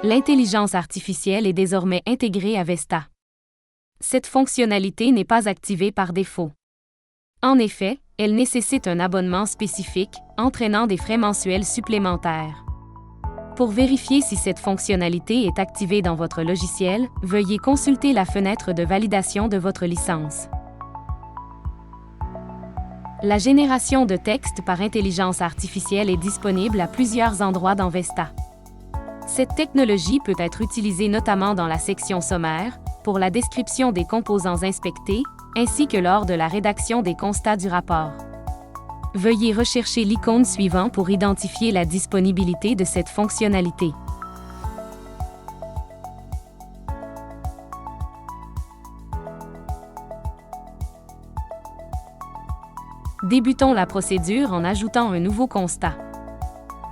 L'intelligence artificielle est désormais intégrée à Vesta. Cette fonctionnalité n'est pas activée par défaut. En effet, elle nécessite un abonnement spécifique, entraînant des frais mensuels supplémentaires. Pour vérifier si cette fonctionnalité est activée dans votre logiciel, veuillez consulter la fenêtre de validation de votre licence. La génération de texte par intelligence artificielle est disponible à plusieurs endroits dans Vesta. Cette technologie peut être utilisée notamment dans la section sommaire, pour la description des composants inspectés, ainsi que lors de la rédaction des constats du rapport. Veuillez rechercher l'icône suivante pour identifier la disponibilité de cette fonctionnalité. Débutons la procédure en ajoutant un nouveau constat.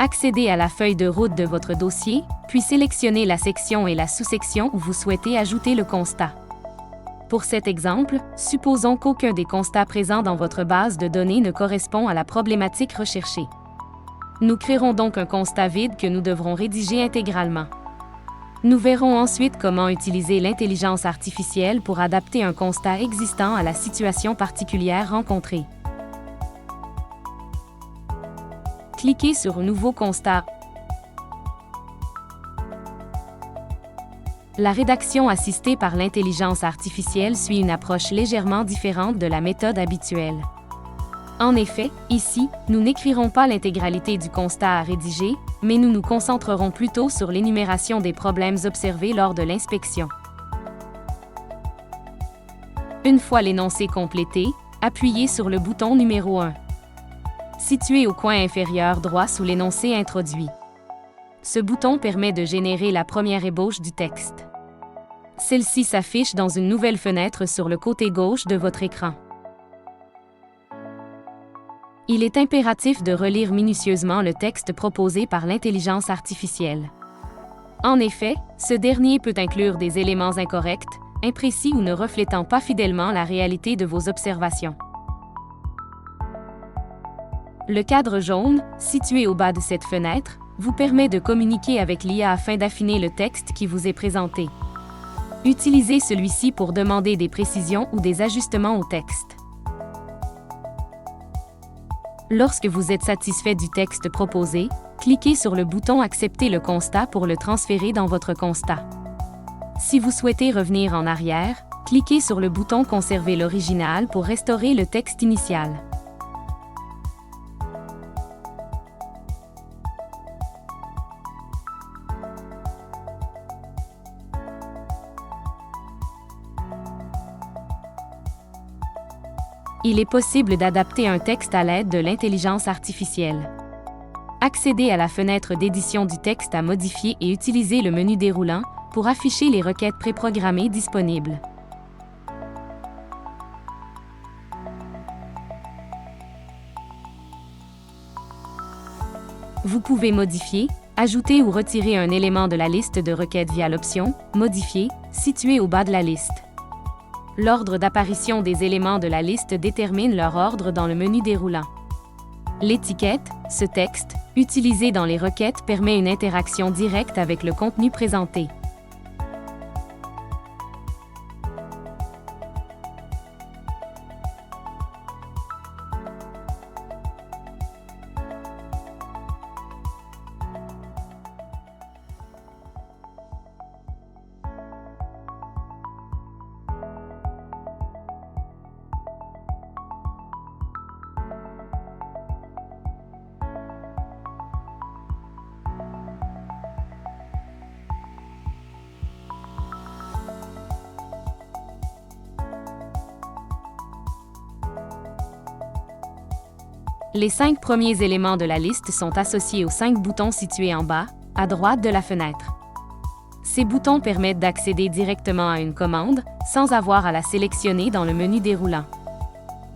Accédez à la feuille de route de votre dossier, puis sélectionnez la section et la sous-section où vous souhaitez ajouter le constat. Pour cet exemple, supposons qu'aucun des constats présents dans votre base de données ne correspond à la problématique recherchée. Nous créerons donc un constat vide que nous devrons rédiger intégralement. Nous verrons ensuite comment utiliser l'intelligence artificielle pour adapter un constat existant à la situation particulière rencontrée. Cliquez sur Nouveau constat. La rédaction assistée par l'intelligence artificielle suit une approche légèrement différente de la méthode habituelle. En effet, ici, nous n'écrirons pas l'intégralité du constat à rédiger, mais nous nous concentrerons plutôt sur l'énumération des problèmes observés lors de l'inspection. Une fois l'énoncé complété, appuyez sur le bouton numéro 1. Situé au coin inférieur droit sous l'énoncé introduit. Ce bouton permet de générer la première ébauche du texte. Celle-ci s'affiche dans une nouvelle fenêtre sur le côté gauche de votre écran. Il est impératif de relire minutieusement le texte proposé par l'intelligence artificielle. En effet, ce dernier peut inclure des éléments incorrects, imprécis ou ne reflétant pas fidèlement la réalité de vos observations. Le cadre jaune, situé au bas de cette fenêtre, vous permet de communiquer avec l'IA afin d'affiner le texte qui vous est présenté. Utilisez celui-ci pour demander des précisions ou des ajustements au texte. Lorsque vous êtes satisfait du texte proposé, cliquez sur le bouton « Accepter le constat » pour le transférer dans votre constat. Si vous souhaitez revenir en arrière, cliquez sur le bouton « Conserver l'original » pour restaurer le texte initial. Il est possible d'adapter un texte à l'aide de l'intelligence artificielle. Accédez à la fenêtre d'édition du texte à modifier et utilisez le menu déroulant pour afficher les requêtes préprogrammées disponibles. Vous pouvez modifier, ajouter ou retirer un élément de la liste de requêtes via l'option « Modifier » située au bas de la liste. L'ordre d'apparition des éléments de la liste détermine leur ordre dans le menu déroulant. L'étiquette, ce texte, utilisé dans les requêtes permet une interaction directe avec le contenu présenté. Les 5 premiers éléments de la liste sont associés aux 5 boutons situés en bas, à droite de la fenêtre. Ces boutons permettent d'accéder directement à une commande, sans avoir à la sélectionner dans le menu déroulant.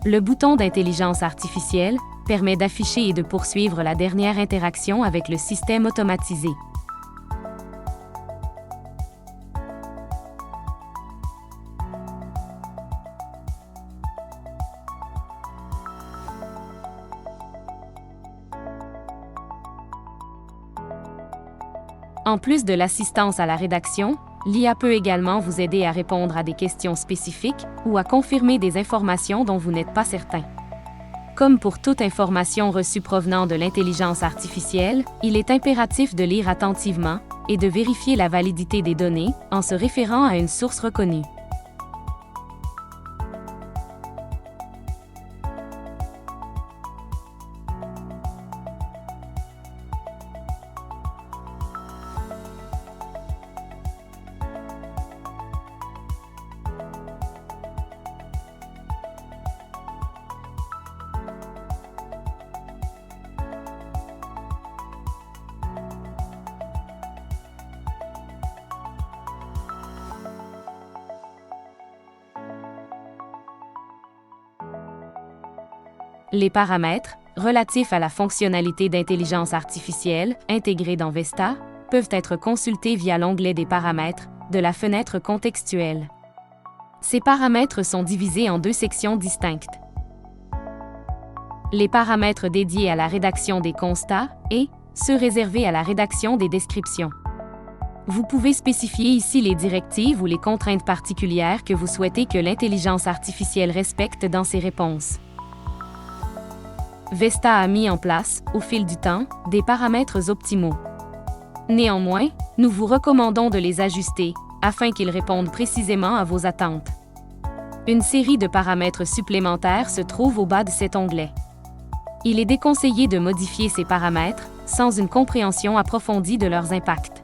Le bouton d'intelligence artificielle permet d'afficher et de poursuivre la dernière interaction avec le système automatisé. En plus de l'assistance à la rédaction, l'IA peut également vous aider à répondre à des questions spécifiques ou à confirmer des informations dont vous n'êtes pas certain. Comme pour toute information reçue provenant de l'intelligence artificielle, il est impératif de lire attentivement et de vérifier la validité des données en se référant à une source reconnue. Les paramètres, relatifs à la fonctionnalité d'intelligence artificielle intégrée dans Vesta, peuvent être consultés via l'onglet des paramètres de la fenêtre contextuelle. Ces paramètres sont divisés en deux sections distinctes. Les paramètres dédiés à la rédaction des constats et ceux réservés à la rédaction des descriptions. Vous pouvez spécifier ici les directives ou les contraintes particulières que vous souhaitez que l'intelligence artificielle respecte dans ses réponses. Vesta a mis en place, au fil du temps, des paramètres optimaux. Néanmoins, nous vous recommandons de les ajuster, afin qu'ils répondent précisément à vos attentes. Une série de paramètres supplémentaires se trouve au bas de cet onglet. Il est déconseillé de modifier ces paramètres sans une compréhension approfondie de leurs impacts.